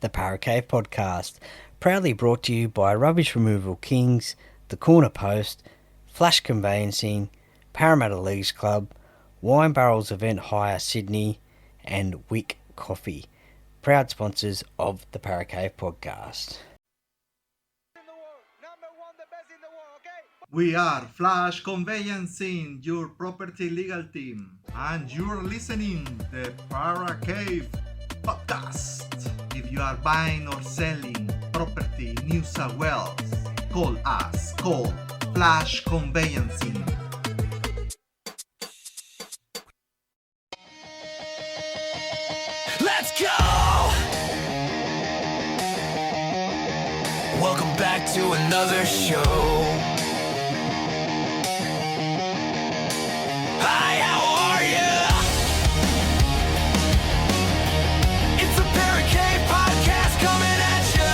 the Paracave Podcast, proudly brought to you by Rubbish Removal Kings, The Corner Post, Flash Conveyancing, Parramatta Leagues Club, Wine Barrels Event Hire Sydney, and Wick Coffee, proud sponsors of the Paracave Podcast. We are Flash Conveyancing, your property legal team, and you're listening the Para Cave Podcast. If you are buying or selling property in New South Wales, call us. Call Flash Conveyancing. Let's go! Welcome back to another show. Hi, how are ya? It's the Paracave Podcast coming at ya.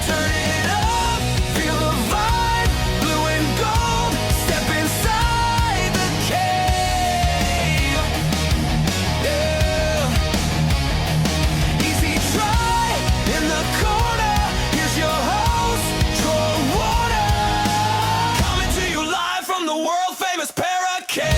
Turn it up, feel the vibe, blue and gold. Step inside the cave. Yeah. Easy try in the corner. Here's your host, Troy Warner. Coming to you live from the world famous Paracave.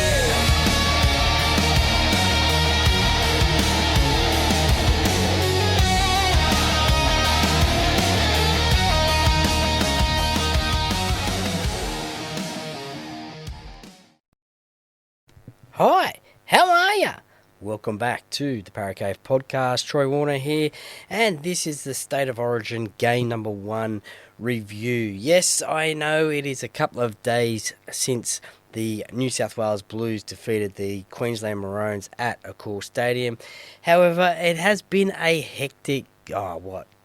Hi, how are ya? Welcome back to the Paracave Podcast. Troy Warner here, and this is the State of Origin Game Number 1 review. Yes, I know it is a couple of days since the New South Wales Blues defeated the Queensland Maroons at Accor Stadium. However, it has been a hectic,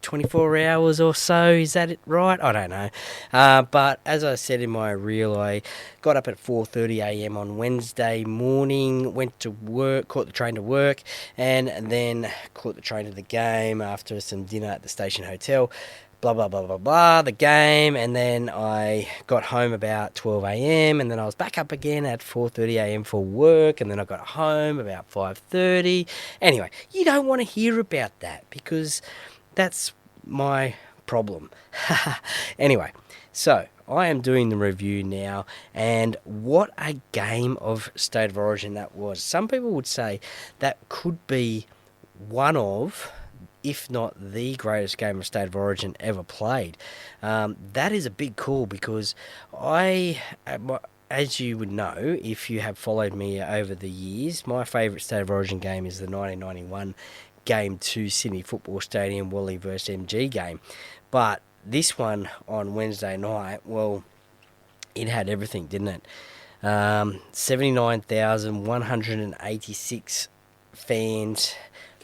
24 hours or so, is that it right? I don't know. But as I said in my reel, I got up at 4:30am on Wednesday morning, went to work, caught the train to work, and then caught the train to the game after some dinner at the station hotel. Blah, blah, blah, blah, blah, the game, and then I got home about 12am, and then I was back up again at 4:30am for work, and then I got home about 5:30. Anyway, you don't want to hear about that, because that's my problem. Anyway, so I am doing the review now, and what a game of State of Origin that was. Some people would say that could be one of, if not the greatest game of State of Origin ever played. That is a big call, because as you would know, if you have followed me over the years, my favourite State of Origin game is the 1991 Game 2 Sydney Football Stadium Wally vs MG game. But this one on Wednesday night, well, it had everything, didn't it? 79,186 fans,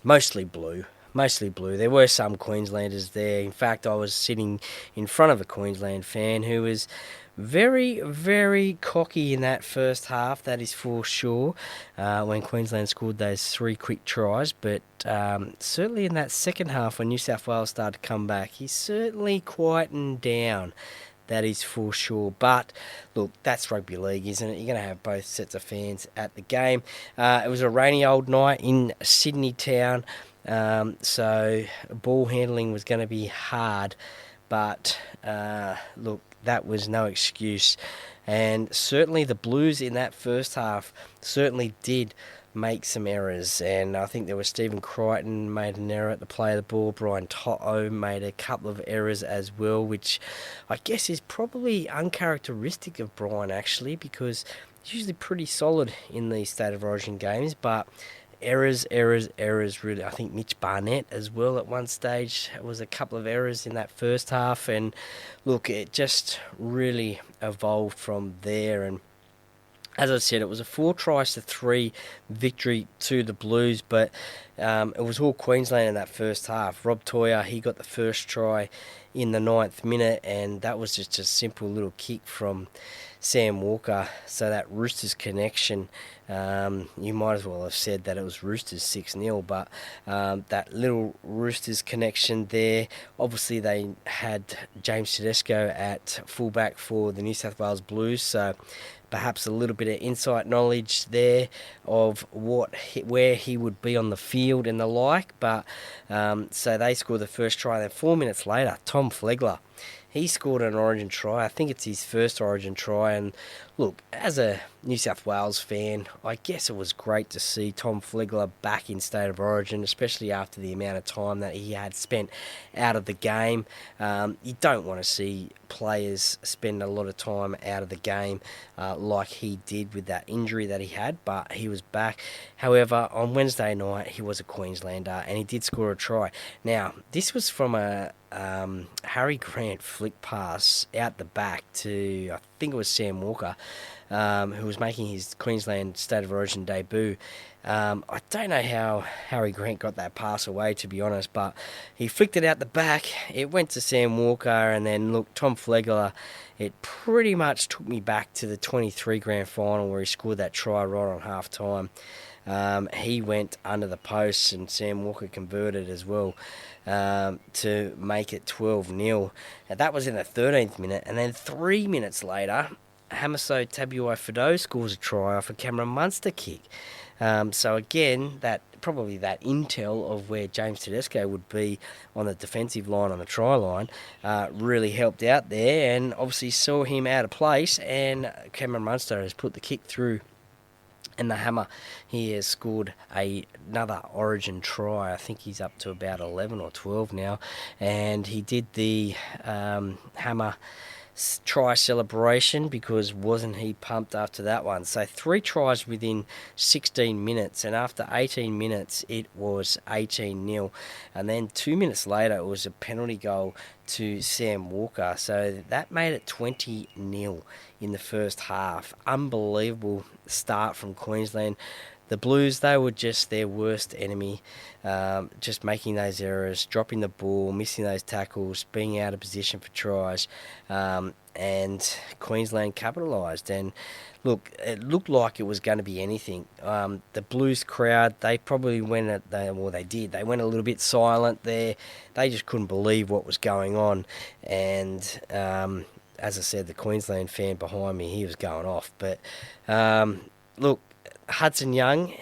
mostly blue. There were some Queenslanders there. In fact, I was sitting in front of a Queensland fan who was very, very cocky in that first half, that is for sure, when Queensland scored those 3 quick tries. But certainly in that second half, when New South Wales started to come back, he certainly quietened down. That is for sure. But look, that's rugby league, isn't it? You're going to have both sets of fans at the game. It was a rainy old night in Sydney town, so ball handling was going to be hard. But look, that was no excuse. And certainly the Blues in that first half certainly did make some errors. And I think there was Stephen Crichton made an error at the play of the ball. Brian Toto made a couple of errors as well, which I guess is probably uncharacteristic of Brian, actually, because he's usually pretty solid in these State of Origin games. But errors, really. I think Mitch Barnett as well at one stage was a couple of errors in that first half, and look, it just really evolved from there. And as I said, it was a 4-3 victory to the Blues, but it was all Queensland in that first half. Rob Toyer, he got the first try in the 9th minute, and that was just a simple little kick from Sam Walker. So that Roosters connection, you might as well have said that it was Roosters 6-0, but that little Roosters connection there. Obviously they had James Tedesco at fullback for the New South Wales Blues, so perhaps a little bit of insight knowledge there of where he would be on the field and the like. But so they scored the first try. Then 4 minutes later, Tom Flegler, he scored an Origin try. I think it's his first Origin try. And look, as a New South Wales fan, I guess it was great to see Tom Flegler back in State of Origin, especially after the amount of time that he had spent out of the game. You don't want to see players spend a lot of time out of the game like he did with that injury that he had, but he was back. However, on Wednesday night, he was a Queenslander, and he did score a try. Now, this was from a Harry Grant flick pass out the back to, I think it was Sam Walker, who was making his Queensland State of Origin debut. I don't know how Harry Grant got that pass away, to be honest, but he flicked it out the back. It went to Sam Walker, and then, look, Tom Flegler, it pretty much took me back to the 23 grand final where he scored that try right on half-time. He went under the post, and Sam Walker converted as well to make it 12-0. Now, that was in the 13th minute, and then 3 minutes later, Hamiso Tabuai-Fidow scores a try off a Cameron Munster kick. So again, that intel of where James Tedesco would be on the defensive line, on the try line, really helped out there, and obviously saw him out of place, and Cameron Munster has put the kick through. And the Hammer, he has scored another Origin try. I think he's up to about 11 or 12 now. And he did the Hammer try celebration, because wasn't he pumped after that one? So 3 tries within 16 minutes, and after 18 minutes it was 18-0, and then 2 minutes later it was a penalty goal to Sam Walker, so that made it 20-0 in the first half. Unbelievable start from Queensland. The Blues, they were just their worst enemy, just making those errors, dropping the ball, missing those tackles, being out of position for tries, and Queensland capitalised. And look, it looked like it was going to be anything. The Blues crowd, they probably they did. They went a little bit silent there. They just couldn't believe what was going on. And as I said, the Queensland fan behind me, he was going off. But look, Hudson Young,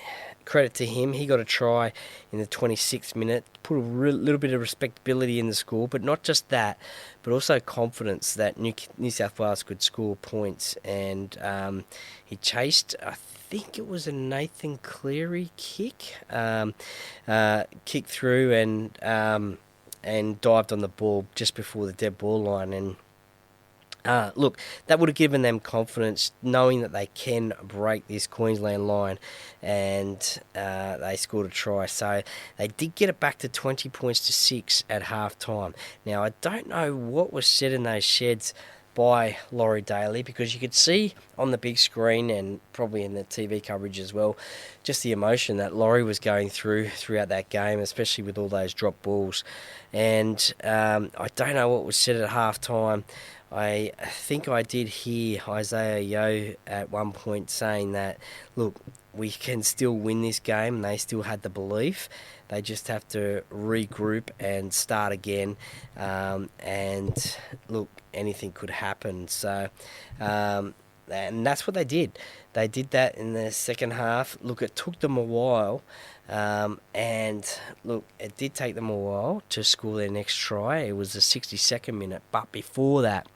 credit to him, he got a try in the 26th minute, put a little bit of respectability in the score, but not just that, but also confidence that New South Wales could score points. And he chased, I think it was a Nathan Cleary kick, kicked through and dived on the ball just before the dead ball line. And look, that would have given them confidence, knowing that they can break this Queensland line, and they scored a try. So they did get it back to 20 points to 6 at half-time. Now, I don't know what was said in those sheds by Laurie Daly, because you could see on the big screen, and probably in the TV coverage as well, just the emotion that Laurie was going throughout that game, especially with all those drop balls. And I don't know what was said at half-time. I think I did hear Isaiah Yeo at one point saying that, look, we can still win this game, and they still had the belief. They just have to regroup and start again. And look, anything could happen. So, and that's what they did. They did that in the second half. Look, it took them a while. And look, it did take them a while to score their next try. It was the 62nd minute, but before that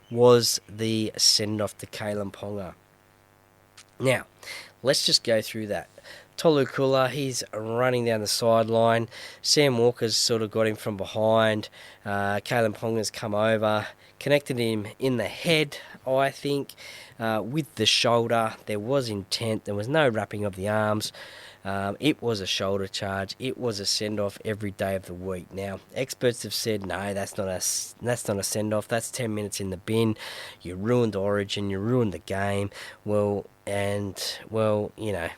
was the send-off to Kalen Ponga. Now, let's just go through that. Tolu Kula, he's running down the sideline. Sam Walker's sort of got him from behind. Kalen Ponga's come over, connected him in the head, I think, with the shoulder. There was intent. There was no wrapping of the arms. It was a shoulder charge. It was a send-off every day of the week. Now, experts have said, no, that's not a send-off. That's 10 minutes in the bin. You ruined Origin. You ruined the game. Well, you know,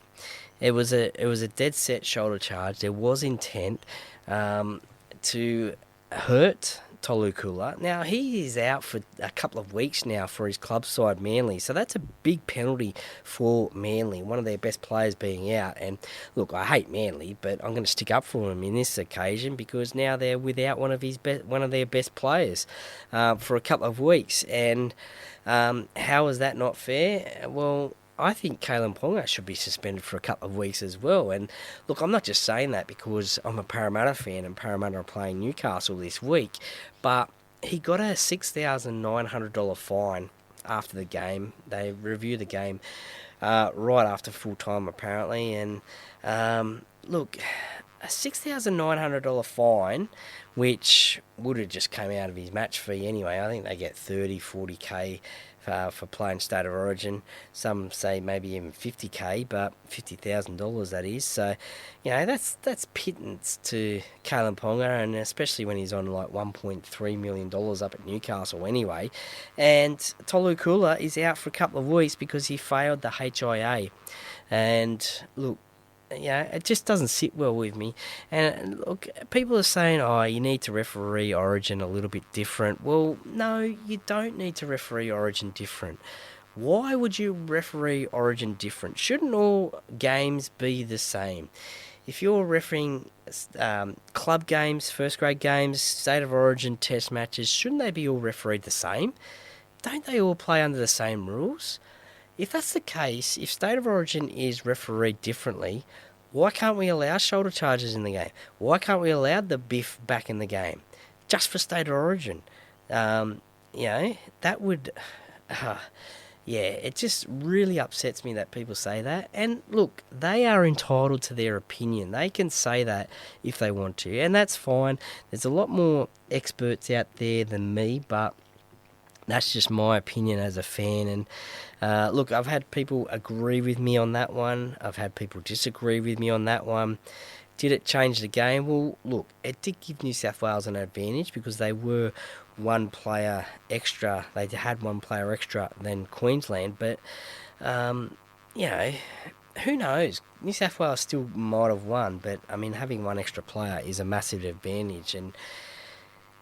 it was a dead set shoulder charge. There was intent to hurt Tolu Kula. Now, he is out for a couple of weeks now for his club side, Manly. So that's a big penalty for Manly, one of their best players being out. And look, I hate Manly, but I'm going to stick up for him in this occasion because now they're without one of their best players for a couple of weeks. And how is that not fair? Well, I think Kalen Ponga should be suspended for a couple of weeks as well. And look, I'm not just saying that because I'm a Parramatta fan and Parramatta are playing Newcastle this week, but he got a $6,900 fine after the game. They reviewed the game right after full time apparently. And look, a $6,900 fine, which would have just come out of his match fee anyway. I think they get 30, 40k for playing State of Origin. Some say maybe even 50k, but $50,000 that is. So, that's pittance to Kalen Ponga, and especially when he's on like $1.3 million up at Newcastle anyway. And Tolu Kula is out for a couple of weeks because he failed the HIA. And look, it just doesn't sit well with me. And look, people are saying, you need to referee Origin a little bit different. Well, no, you don't need to referee Origin different. Why would you referee Origin different? Shouldn't all games be the same? If you're refereeing club games, first grade games, State of Origin test matches, shouldn't they be all refereed the same? Don't they all play under the same rules? If that's the case, if State of Origin is refereed differently, why can't we allow shoulder charges in the game? Why can't we allow the biff back in the game? Just for State of Origin. That would... it just really upsets me that people say that. And look, they are entitled to their opinion. They can say that if they want to, and that's fine. There's a lot more experts out there than me, but that's just my opinion as a fan. And look, I've had people agree with me on that one. I've had people disagree with me on that one. Did it change the game? Well, look, it did give New South Wales an advantage because they were one player extra. They had one player extra than Queensland. But, who knows? New South Wales still might have won. But, I mean, having one extra player is a massive advantage. And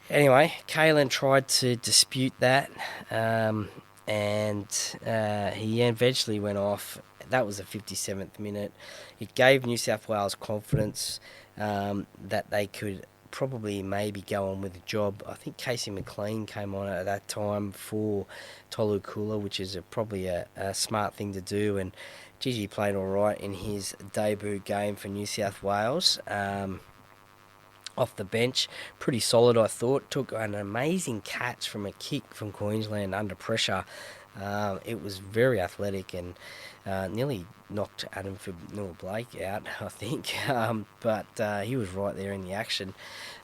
anyway, Kalen tried to dispute that, and he eventually went off. That was the 57th minute. It gave New South Wales confidence that they could probably maybe go on with the job. I think Casey McLean came on at that time for Tolu Kula, which is probably a smart thing to do, and Gigi played all right in his debut game for New South Wales. Off the bench, pretty solid I thought. Took an amazing catch from a kick from Queensland under pressure. It was very athletic and nearly knocked Adam Fibnur-Blake out, I think. But he was right there in the action.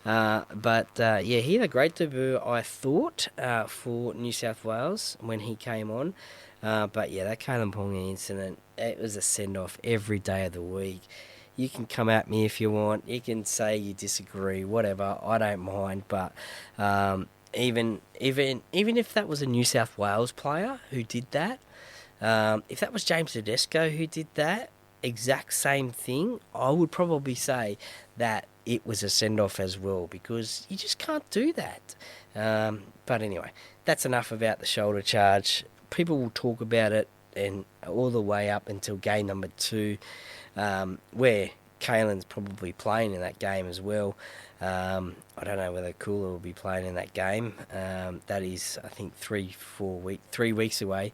He had a great debut, I thought, for New South Wales when he came on. That Kalen Ponga incident, it was a send-off every day of the week. You can come at me if you want. You can say you disagree, whatever. I don't mind. But even if that was a New South Wales player who did that, if that was James Tedesco who did that exact same thing, I would probably say that it was a send-off as well, because you just can't do that. But anyway, that's enough about the shoulder charge. People will talk about it and all the way up until game number 2, where Kalen's probably playing in that game as well. I don't know whether Kula will be playing in that game. That is, I think, 3 weeks away.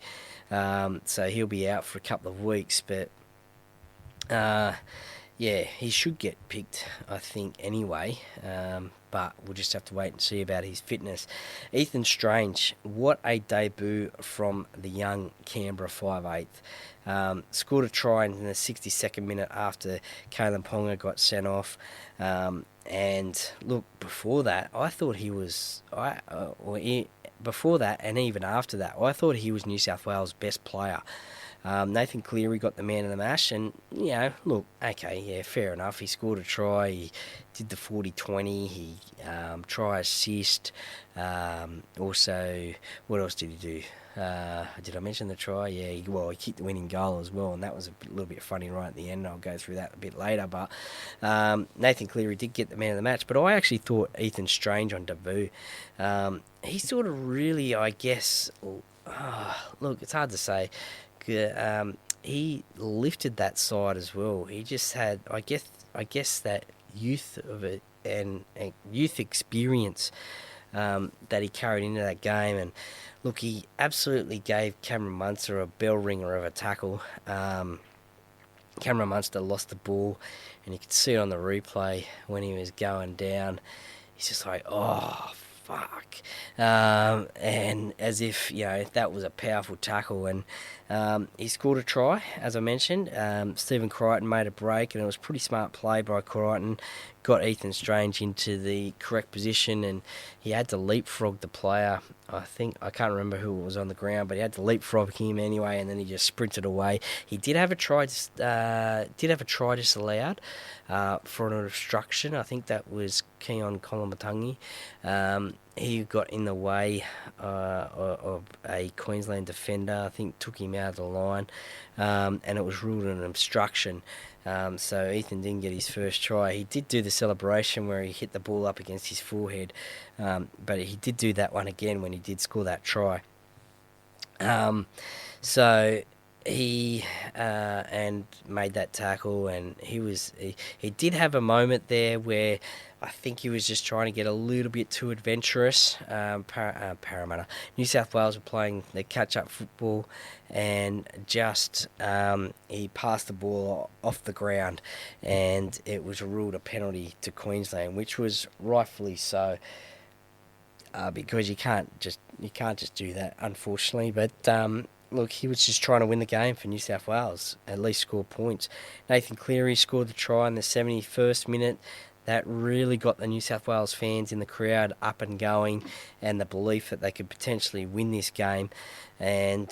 So he'll be out for a couple of weeks. But he should get picked, I think, anyway. But we'll just have to wait and see about his fitness. Ethan Strange, what a debut from the young Canberra 5'8". Scored a try in the 62nd minute after Kalen Ponga got sent off. And look, before that, I thought he was... before that and even after that, I thought he was New South Wales' best player. Nathan Cleary got the man of the match, and, fair enough. He scored a try, he did the 40-20, he try assist. Also, what else did he do? Did I mention the try? Yeah, he kicked the winning goal as well, and that was a little bit funny right at the end. I'll go through that a bit later, but Nathan Cleary did get the man of the match, but I actually thought Ethan Strange on debut, he sort of really, I guess, look, it's hard to say. He lifted that side as well. He just had, I guess that youth of it and youth experience that he carried into that game. And look, he absolutely gave Cameron Munster a bell ringer of a tackle. Cameron Munster lost the ball, and you could see it on the replay when he was going down. He's just like, oh, fuck. And as if, that was a powerful tackle. And he scored a try, as I mentioned. Stephen Crichton made a break, and it was a pretty smart play by Crichton. Got Ethan Strange into the correct position, and he had to leapfrog the player. I can't remember who was on the ground, but he had to leapfrog him anyway, and then he just sprinted away. He did have a try disallowed for an obstruction. I think that was Keon Kolamatangi. He got in the way of a Queensland defender. I think took him out of the line, and it was ruled an obstruction. So Ethan didn't get his first try. He did do the celebration where he hit the ball up against his forehead, but he did do that one again when he did score that try. So he and made that tackle, and he did have a moment there where I think he was just trying to get a little bit too adventurous. Parramatta, New South Wales were playing the catch-up football, and just he passed the ball off the ground, and it was ruled a penalty to Queensland, which was rightfully so, because you can't just do that, unfortunately. But look, he was just trying to win the game for New South Wales, at least score points. Nathan Cleary scored the try in the 71st minute. That really got the New South Wales fans in the crowd up and going, and the belief that they could potentially win this game. And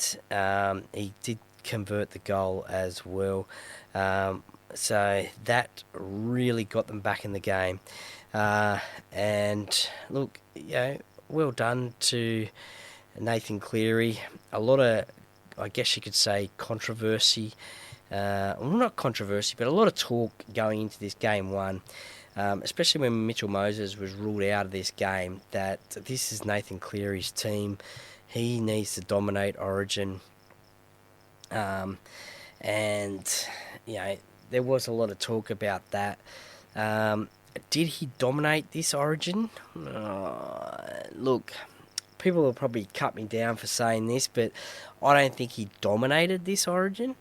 he did convert the goal as well. So that really got them back in the game. And look, well done to Nathan Cleary. A lot of, I guess you could say, controversy. Well, not controversy, but a lot of talk going into this game one. Especially when Mitchell Moses was ruled out of this game, that this is Nathan Cleary's team. He needs to dominate Origin. And, there was a lot of talk about that. Did he dominate this Origin? Look, people will probably cut me down for saying this, but I don't think he dominated this Origin.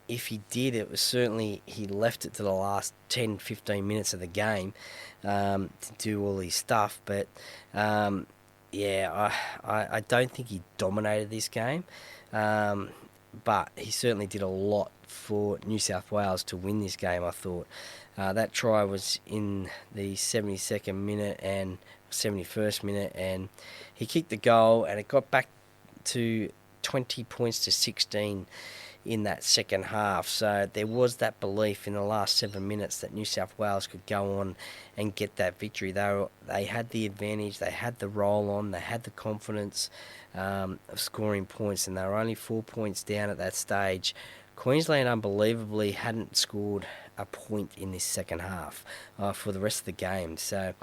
If he did, it was certainly he left it to the last 10-15 minutes of the game to do all his stuff. But I don't think he dominated this game, but he certainly did a lot for New South Wales to win this game, I thought. That try was in the 72nd minute and 71st minute, and he kicked the goal, and it got back to 20 points to 16 in that second half. So there was that belief in the last 7 minutes that New South Wales could go on and get that victory. They had the advantage, they had the roll on, they had the confidence of scoring points, and they were only 4 points down at that stage. Queensland unbelievably hadn't scored a point in this second half for the rest of the game. So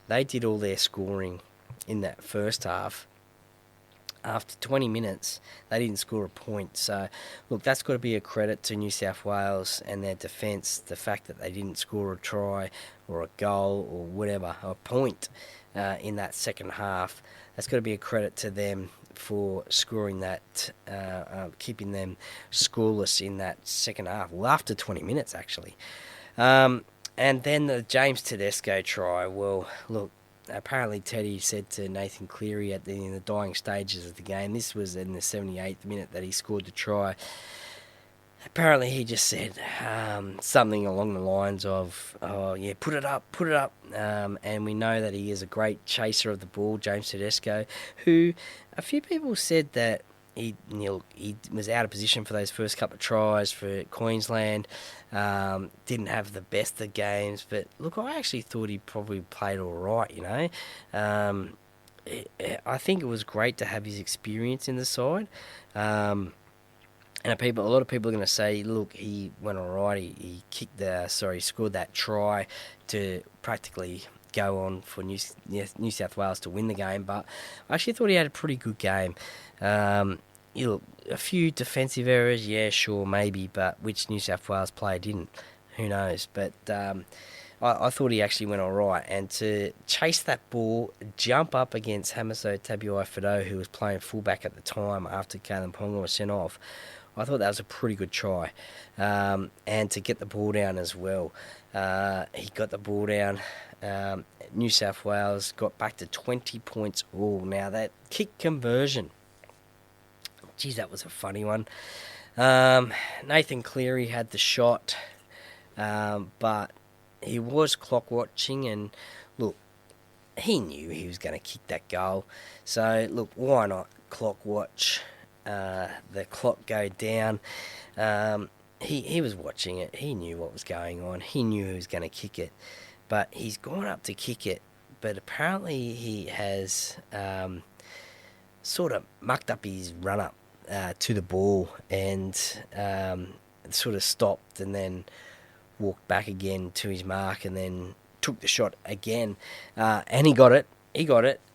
they did all their scoring in that first half. After 20 minutes, they didn't score a point. So, look, that's got to be a credit to New South Wales and their defence, the fact that they didn't score a try or a goal or whatever, a point in that second half. That's got to be a credit to them for scoring that, keeping them scoreless in that second half. Well, after 20 minutes, actually. And then the James Tedesco try. Well, look, apparently Teddy said to Nathan Cleary in the dying stages of the game, this was in the 78th minute that he scored the try. Apparently he just said something along the lines of, oh yeah, put it up. And we know that he is a great chaser of the ball, James Tedesco, who a few people said that he was out of position for those first couple of tries for Queensland, didn't have the best of games, but look, I actually thought he probably played all right, I think it was great to have his experience in the side. And a lot of people are going to say, look, he went all right. He scored that try to practically go on for New South Wales to win the game. But I actually thought he had a pretty good game. A few defensive errors, yeah, sure, maybe, but which New South Wales player didn't? Who knows? But I thought he actually went all right. And to chase that ball, jump up against Hamiso Tabuai-Fidow, who was playing fullback at the time after Kalen Ponga was sent off, I thought that was a pretty good try. And to get the ball down as well. He got the ball down. New South Wales got back to 20 points all. Now, that kick conversion, geez, that was a funny one. Nathan Cleary had the shot, but he was clock watching, and look, he knew he was going to kick that goal. So, look, why not clock watch the clock go down? He was watching it. He knew what was going on. He knew he was going to kick it. But he's gone up to kick it, but apparently he has sort of mucked up his run-up to the ball and sort of stopped and then walked back again to his mark and then took the shot again. And he got it.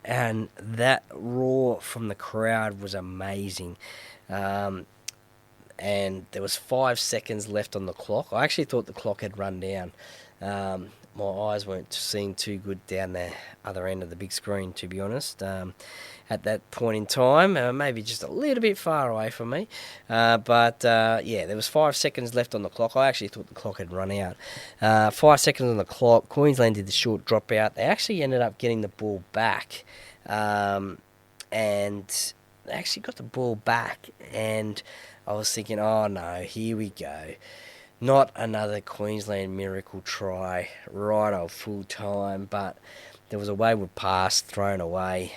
And that roar from the crowd was amazing. And there was 5 seconds left on the clock. I actually thought the clock had run down. My eyes weren't seeing too good down the other end of the big screen, to be honest, at that point in time. Maybe just a little bit far away from me. But there was 5 seconds left on the clock. I actually thought the clock had run out. 5 seconds on the clock. Queensland did the short dropout. They actually ended up getting the ball back. And they actually got the ball back. And I was thinking, oh no, here we go. Not another Queensland miracle try, right on full time, but there was a wayward pass thrown away.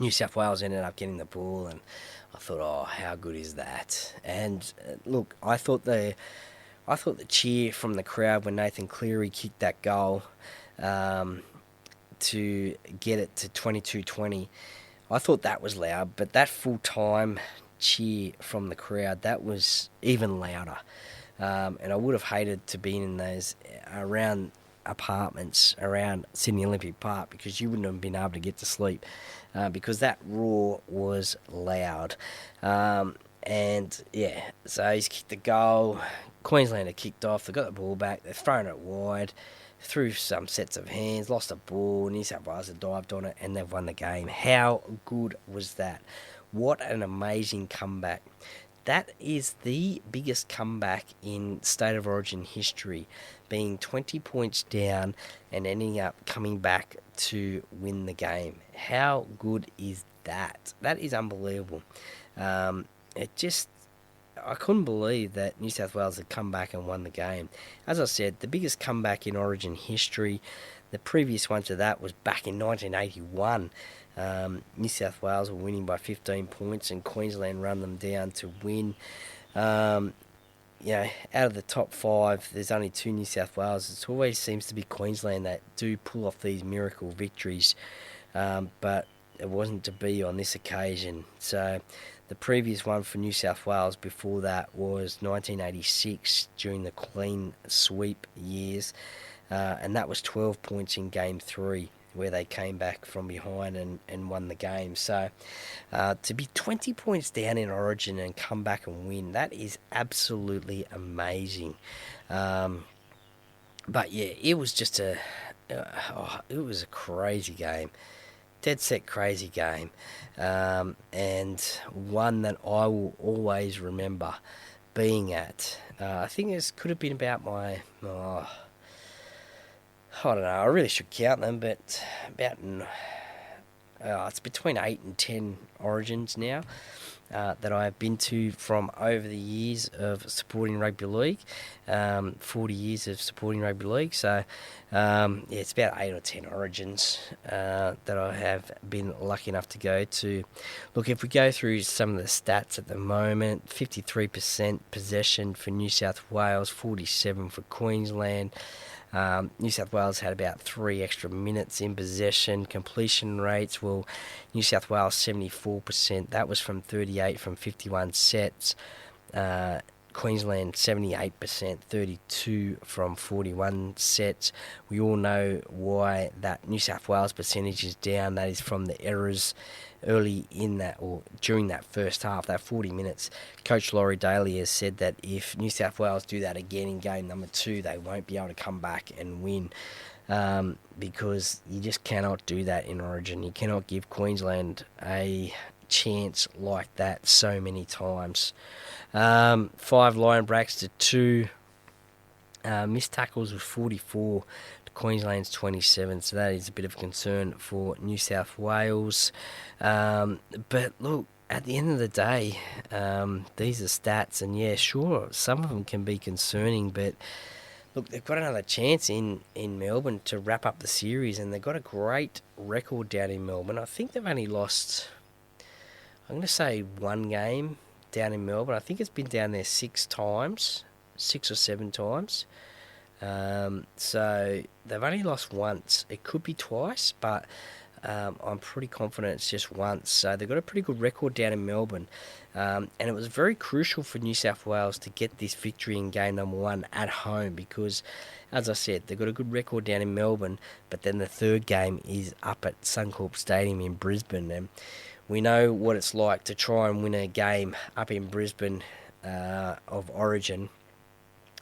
New South Wales ended up getting the ball, and I thought, oh, how good is that? And look, I thought the cheer from the crowd when Nathan Cleary kicked that goal to get it to 22-20, I thought that was loud, but that full time cheer from the crowd, that was even louder. And I would have hated to be in those around apartments around Sydney Olympic Park, because you wouldn't have been able to get to sleep because that roar was loud. And yeah, so he's kicked the goal. Queensland had kicked off. They got the ball back. They've thrown it wide, through some sets of hands, lost the ball. New South Wales have dived on it, and they've won the game. How good was that? What an amazing comeback. That is the biggest comeback in State of Origin history, being 20 points down and ending up coming back to win the game. How good is that? That is unbelievable. I couldn't believe that New South Wales had come back and won the game. As I said, the biggest comeback in Origin history. The previous one to that was back in 1981. New South Wales were winning by 15 points and Queensland run them down to win. Out of the top 5, there's only 2 New South Wales. It always seems to be Queensland that do pull off these miracle victories, but it wasn't to be on this occasion. So the previous one for New South Wales before that was 1986 during the clean sweep years, and that was 12 points in Game 3. Where they came back from behind and won the game. So to be 20 points down in Origin and come back and win, that is absolutely amazing. But yeah, it was just it was a crazy game. Dead set crazy game. And one that I will always remember being at. I think this could have been about my... I don't know, I really should count them, but it's between 8 and 10 Origins now that I have been to from over the years of supporting rugby league, 40 years of supporting rugby league. So, it's about 8 or 10 Origins that I have been lucky enough to go to. Look, if we go through some of the stats at the moment, 53% possession for New South Wales, 47% for Queensland. New South Wales had about 3 extra minutes in possession. Completion rates, well, New South Wales 74%. That was from 38 from 51 sets. Queensland 78%, 32 from 41 sets. We all know why that New South Wales percentage is down. That is from the errors early in that, or during that first half, that 40 minutes. Coach Laurie Daly has said that if New South Wales do that again in game number 2, they won't be able to come back and win, because you just cannot do that in Origin. You cannot give Queensland a chance like that so many times. 5 line breaks to 2. Missed tackles was 44 to Queensland's 27, so that is a bit of a concern for New South Wales. But look, at the end of the day, these are stats, and yeah, sure, some of them can be concerning, but look, they've got another chance in Melbourne to wrap up the series, and they've got a great record down in Melbourne. I think they've only lost, I'm going to say, 1 game down in Melbourne. I think it's been down there 6 times, 6 or 7 times. So they've only lost once. It could be twice, but I'm pretty confident it's just once. So they've got a pretty good record down in Melbourne. And it was very crucial for New South Wales to get this victory in game number 1 at home because, as I said, they've got a good record down in Melbourne, but then the third game is up at Suncorp Stadium in Brisbane. And we know what it's like to try and win a game up in Brisbane of Origin,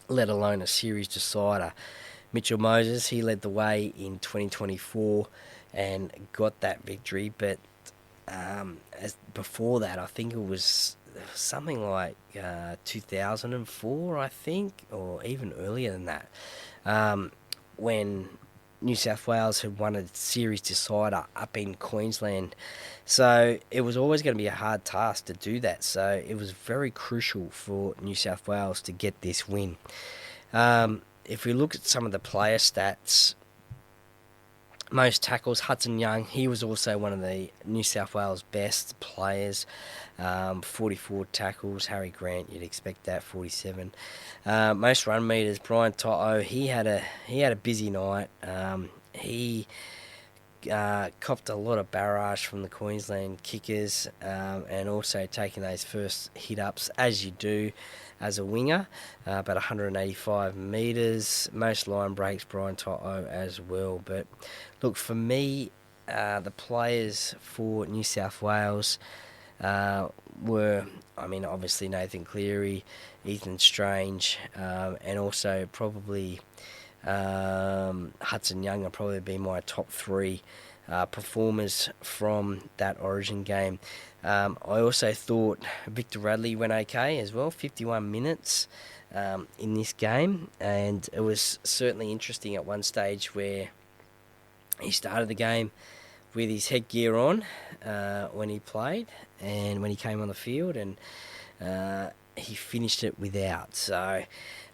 let alone a series decider. Mitchell Moses, he led the way in 2024 and got that victory, but as before that, I think it was something like 2004, I think, or even earlier than that, when New South Wales had won a series decider up in Queensland. So it was always going to be a hard task to do that. So it was very crucial for New South Wales to get this win. If we look at some of the player stats, most tackles, Hudson Young, he was also one of the New South Wales best players. 44 tackles. Harry Grant, you'd expect that, 47. Most run meters, Brian To'o, he had a busy night. He copped a lot of barrage from the Queensland kickers, and also taking those first hit-ups, as you do as a winger, about 185 metres. Most line breaks, Brian To'o as well. But look, for me, the players for New South Wales were, obviously Nathan Cleary, Ethan Strange, and also probably Hudson Young will probably be my top 3 performers from that Origin game. I also thought Victor Radley went okay as well, 51 minutes in this game, and it was certainly interesting at one stage where he started the game with his headgear on when he played and when he came on the field, and he finished it without. So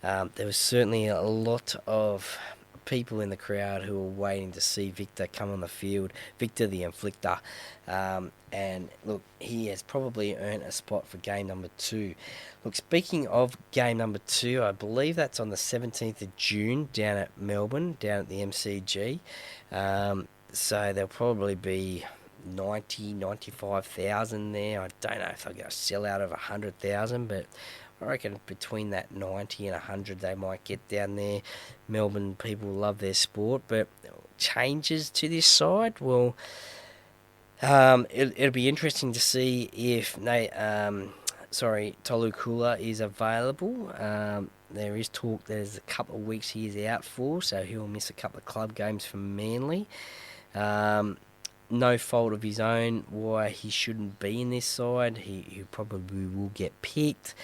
there was certainly a lot of people in the crowd who were waiting to see Victor come on the field, Victor the Inflictor. And look, he has probably earned a spot for game number 2. Look, speaking of game number 2, I believe that's on the 17th of June down at Melbourne, down at the MCG. So there'll probably be 95,000 there. I don't know if they'll get a sellout of 100,000, but I reckon between that 90 and 100 they might get down there. Melbourne people love their sport, but changes to this side, well, it'll be interesting to see if Tolu Kula is available. There is talk there's a couple of weeks he is out for, so he'll miss a couple of club games for Manly. No fault of his own why he shouldn't be in this side. He probably will get picked.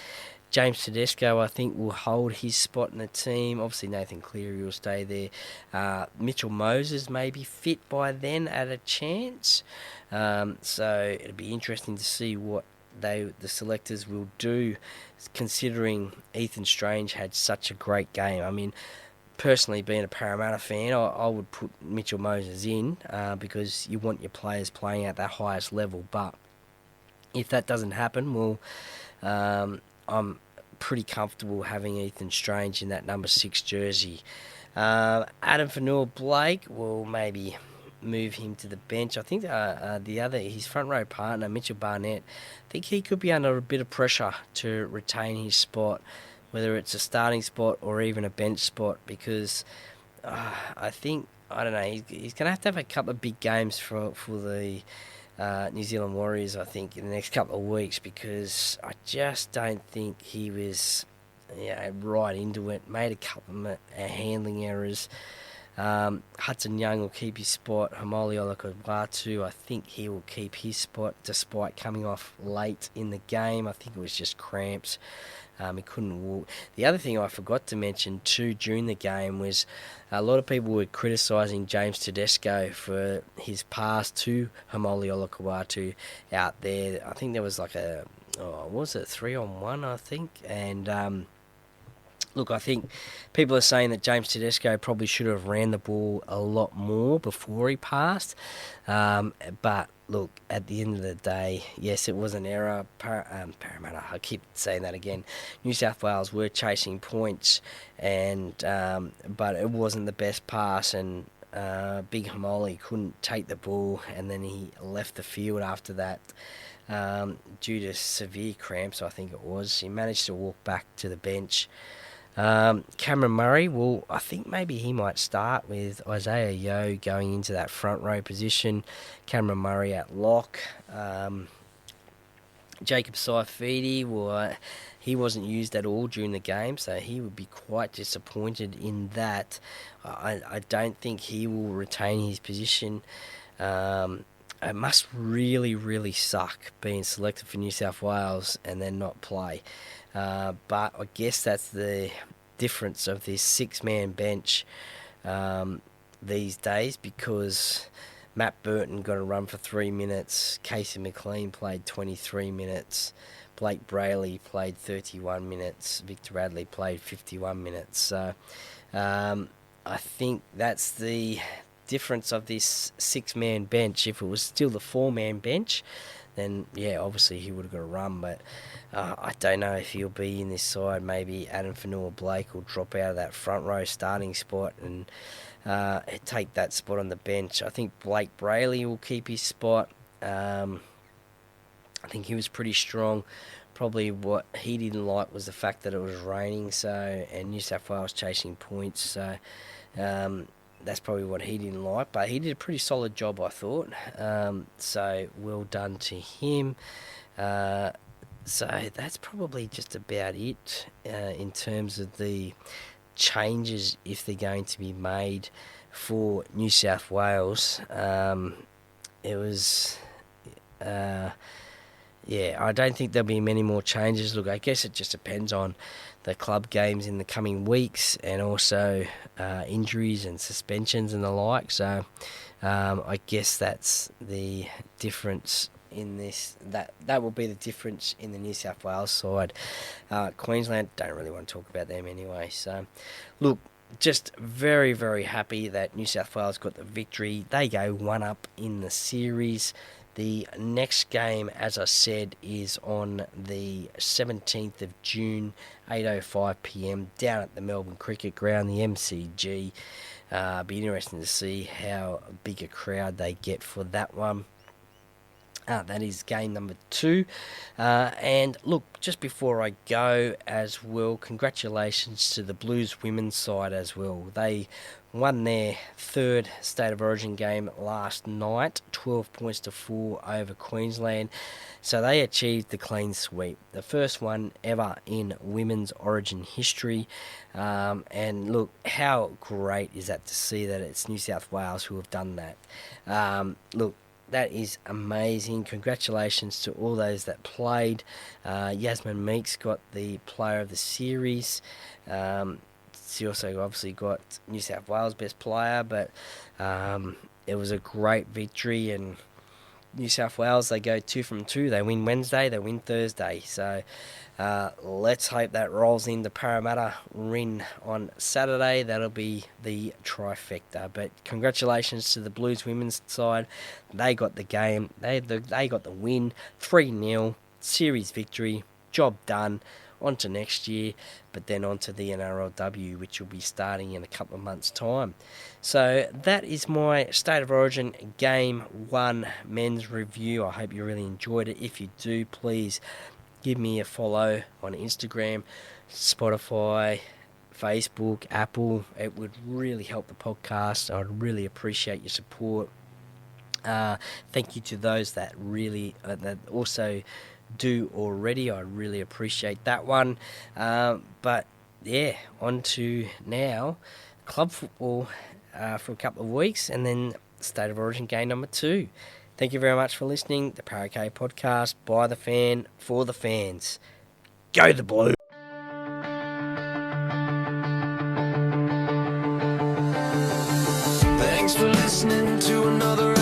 James Tedesco, I think, will hold his spot in the team. Obviously, Nathan Cleary will stay there. Mitchell Moses may be fit by then at a chance. So it'll be interesting to see what the selectors will do, considering Ethan Strange had such a great game. Personally, being a Parramatta fan, I would put Mitchell Moses in because you want your players playing at that highest level. But if that doesn't happen, well, I'm pretty comfortable having Ethan Strange in that number 6 jersey. Adam Fanua-Blake will maybe move him to the bench. I think his front row partner, Mitchell Barnett, I think he could be under a bit of pressure to retain his spot, whether it's a starting spot or even a bench spot, because I don't know, he's going to have a couple of big games for the New Zealand Warriors, I think, in the next couple of weeks, because I just don't think he was right into it. Made a couple of handling errors. Hudson Young will keep his spot. Hamoli Olakau'atu, I think he will keep his spot despite coming off late in the game. I think it was just cramps. He couldn't walk. The other thing I forgot to mention too during the game was a lot of people were criticising James Tedesco for his pass to Hamoli Olakau'atu out there. I think there was like a 3-on-1, I think, and look, I think people are saying that James Tedesco probably should have ran the ball a lot more before he passed. But look, at the end of the day, yes, it was an error. Parramatta, I keep saying that again. New South Wales were chasing points, and but it wasn't the best pass, and Big Hamoli couldn't take the ball, and then he left the field after that. Due to severe cramps, I think it was. He managed to walk back to the bench. Cameron Murray, well, I think maybe he might start with Isaiah Yeo going into that front row position. Cameron Murray at lock. Jacob Saifidi, well, he wasn't used at all during the game, so he would be quite disappointed in that. I don't think he will retain his position. It must really, really suck being selected for New South Wales and then not play. But I guess that's the difference of this 6-man bench these days, because Matt Burton got a run for 3 minutes, Casey McLean played 23 minutes, Blake Brayley played 31 minutes, Victor Radley played 51 minutes. So I think that's the difference of this 6-man bench. If it was still the 4-man bench, then yeah, obviously he would have got a run, but I don't know if he'll be in this side. Maybe Adam Fanua-Blake will drop out of that front row starting spot and take that spot on the bench. I think Blake Brayley will keep his spot. I think he was pretty strong. Probably what he didn't like was the fact that it was raining, and New South Wales chasing points, so that's probably what he didn't like, but he did a pretty solid job, I thought. So well done to him. So that's probably just about it in terms of the changes, if they're going to be made for New South Wales. It was... I don't think there'll be many more changes. Look, I guess it just depends on the club games in the coming weeks, and also injuries and suspensions and the like. So I guess that's the difference in this. That will be the difference in the New South Wales side. Queensland, don't really want to talk about them anyway. So look, just very, very happy that New South Wales got the victory. They go 1 up in the series. The next game, as I said, is on the 17th of June, 8:05 p.m, down at the Melbourne Cricket Ground, the MCG. Be interesting to see how big a crowd they get for that one. That is game number 2. And look, just before I go as well, congratulations to the Blues women's side as well. They won their 3rd State of Origin game last night, 12 points to 4 over Queensland. So they achieved the clean sweep, the first one ever in women's Origin history. And look, how great is that to see that it's New South Wales who have done that. Look, that is amazing. Congratulations to all those that played. Yasmin Meeks got the Player of the Series. She also obviously got New South Wales Best Player, but it was a great victory. And New South Wales, they go 2 from 2. They win Wednesday, they win Thursday. So let's hope that rolls into Parramatta win on Saturday. That'll be the trifecta. But congratulations to the Blues women's side. They got the game. They got the win. 3-0. Series victory. Job done. on to next year, but then on to the NRLW, which will be starting in a couple of months' time. So that is my State of Origin Game 1 men's review. I hope you really enjoyed it. If you do, please give me a follow on Instagram, Spotify, Facebook, Apple. It would really help the podcast. I'd really appreciate your support. Thank you to those that really that also do already. I really appreciate that one. But yeah, on to now club football for a couple of weeks, and then State of Origin game number 2. Thank you very much for listening. The Parakeet Podcast, by the fan, for the fans. Go the Blue! Thanks for listening to another